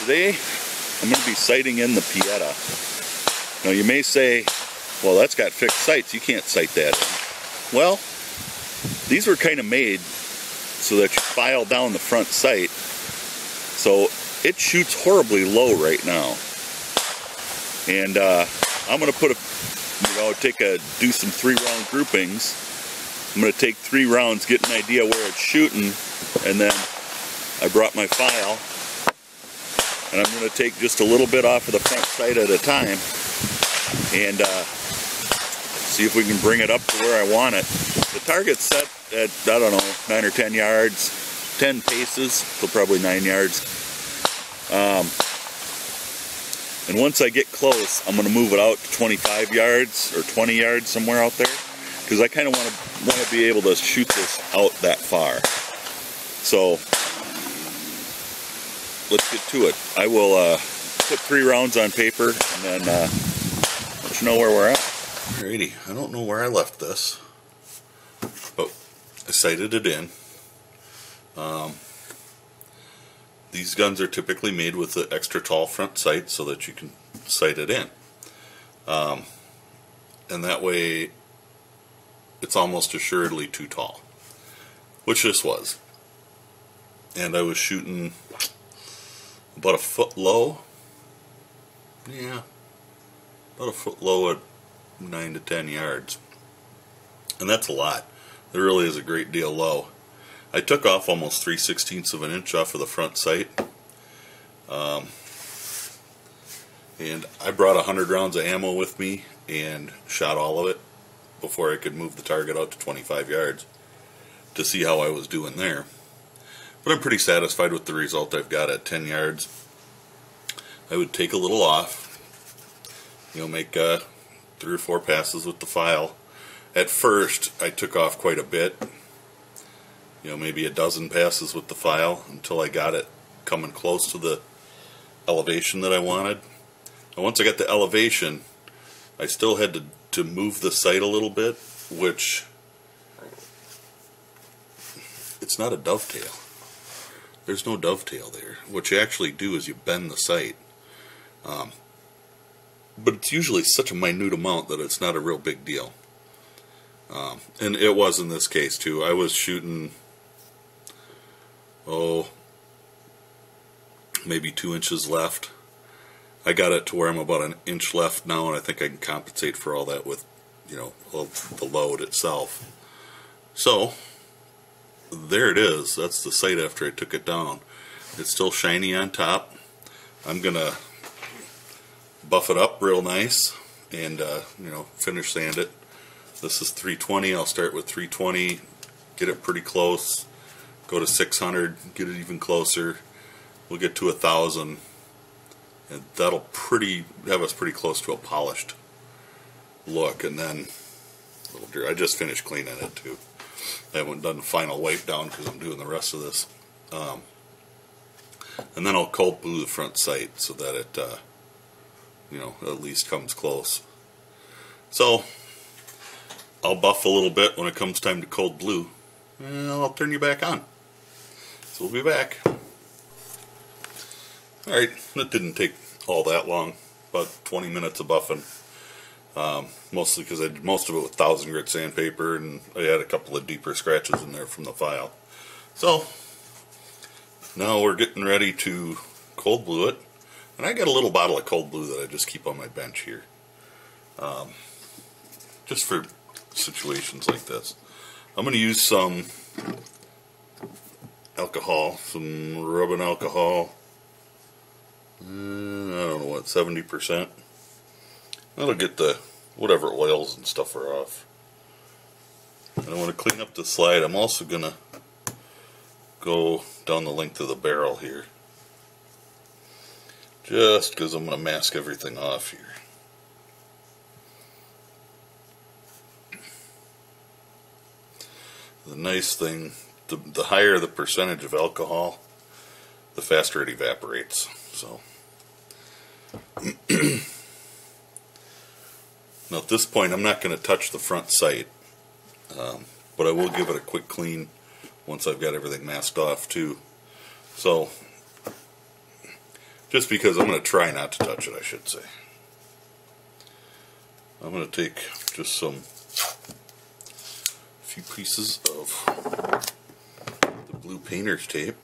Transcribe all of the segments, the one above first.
Today I'm going to be sighting in the Pieta. Now you may say, well, that's got fixed sights, you can't sight that in. Well, these were kind of made so that you file down the front sight, so it shoots horribly low right now. And I'm going to put do some 3-round groupings. I'm going to take 3 rounds, get an idea where it's shooting, and then I brought my file, and I'm going to take just a little bit off of the front sight at a time, and see if we can bring it up to where I want it. The target's set at, I don't know, 9 or 10 yards, 10 paces, so probably 9 yards. And once I get close, I'm going to move it out to 25 yards or 20 yards, somewhere out there, because I kind of want to be able to shoot this out that far. So let's get to it. I will put 3 rounds on paper and then let you know where we're at. Alrighty, I don't know where I left this, but I sighted it in. These guns are typically made with the extra tall front sight so that you can sight it in. And that way it's almost assuredly too tall, which this was. And I was shooting about a foot low. Yeah, about a foot low at 9 to 10 yards. And that's a lot. There really is a great deal low. I took off almost 3/16 of an inch off of the front sight. And I brought 100 rounds of ammo with me and shot all of it before I could move the target out to 25 yards to see how I was doing there. But I'm pretty satisfied with the result I've got at 10 yards. I would take a little off, make 3 or 4 passes with the file. At first I took off quite a bit, maybe a dozen passes with the file until I got it coming close to the elevation that I wanted. And once I got the elevation, I still had to move the sight a little bit, which it's not a dovetail. There's no dovetail there. What you actually do is you bend the sight. But it's usually such a minute amount that it's not a real big deal. And it was in this case too. I was shooting, maybe 2 inches left. I got it to where I'm about an inch left now, and I think I can compensate for all that with, the load itself. So there it is. That's the sight after I took it down. It's still shiny on top. I'm gonna buff it up real nice and finish sand it. This is 320. I'll start with 320, get it pretty close, go to 600, get it even closer. We'll get to 1,000, and that'll have us pretty close to a polished look. And then I just finished cleaning it too. I haven't done the final wipe down because I'm doing the rest of this. And then I'll cold blue the front sight so that it at least comes close. So I'll buff a little bit when it comes time to cold blue, and I'll turn you back on. So we'll be back. Alright, that didn't take all that long, about 20 minutes of buffing. Mostly because I did most of it with 1000 grit sandpaper, and I had a couple of deeper scratches in there from the file. So now we're getting ready to cold blue it, and I got a little bottle of cold blue that I just keep on my bench here, just for situations like this. I'm going to use some alcohol, some rubbing alcohol. I don't know what, 70%. That'll get the whatever oils and stuff are off. And I want to clean up the slide. I'm also going to go down the length of the barrel here, just because I'm going to mask everything off here. The nice thing, the higher the percentage of alcohol, the faster it evaporates. So now at this point I'm not going to touch the front sight, but I will give it a quick clean once I've got everything masked off too. So Just because I'm going to try not to touch it, I should say. I'm going to take just a few pieces of the blue painter's tape.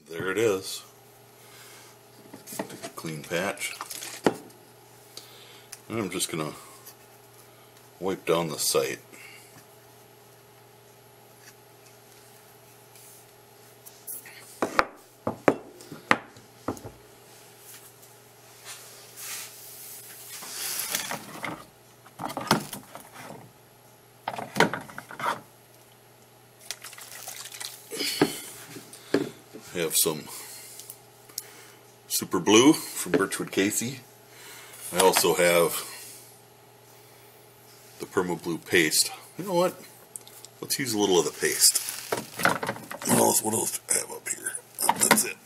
There it is. Take a clean patch. And I'm just going to wipe down the sight. I have some super blue from Birchwood Casey. I also have the Perma Blue paste. You know what? Let's use a little of the paste. What else do I have up here? That's it.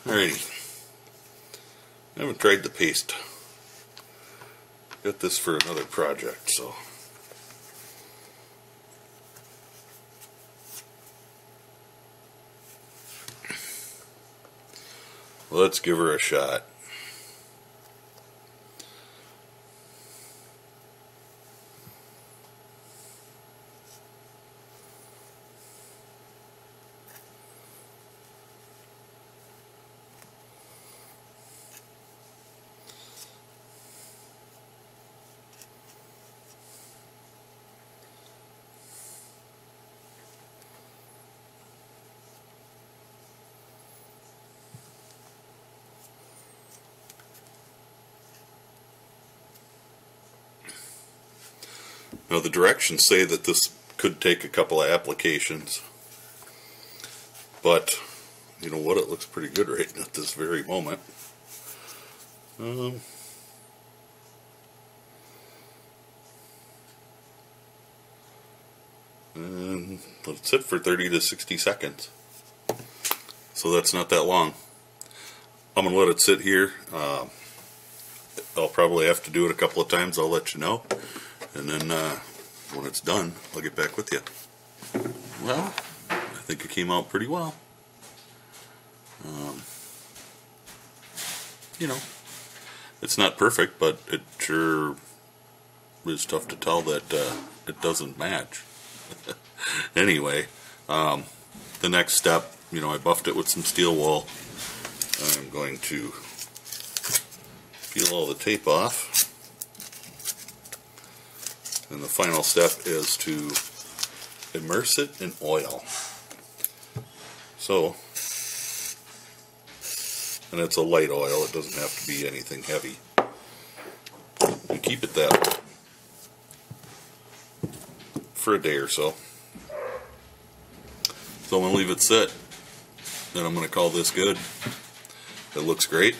Alrighty. I haven't tried the paste. Got this for another project, so. Let's give her a shot. Now the directions say that this could take a couple of applications, but you know what, it looks pretty good right at this very moment. And let it sit for 30 to 60 seconds. So that's not that long. I'm going to let it sit here. I'll probably have to do it a couple of times. I'll let you know. And then when it's done, I'll get back with you. Well, I think it came out pretty well. You know, it's not perfect, but it sure is tough to tell that it doesn't match. Anyway, the next step, you know, I buffed it with some steel wool. I'm going to peel all the tape off. And the final step is to immerse it in oil. So, and it's a light oil, it doesn't have to be anything heavy. You keep it that way for a day or so. So I'm going to leave it sit, and I'm going to call this good. It looks great.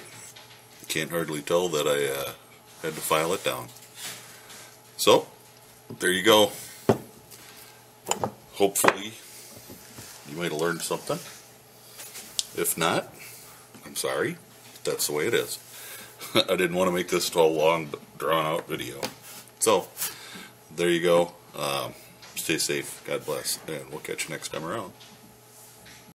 You can't hardly tell that I had to file it down. So, there you go. Hopefully, you might have learned something. If not, I'm sorry. That's the way it is. I didn't want to make this a long, drawn-out video. So, there you go. Stay safe. God bless. And we'll catch you next time around.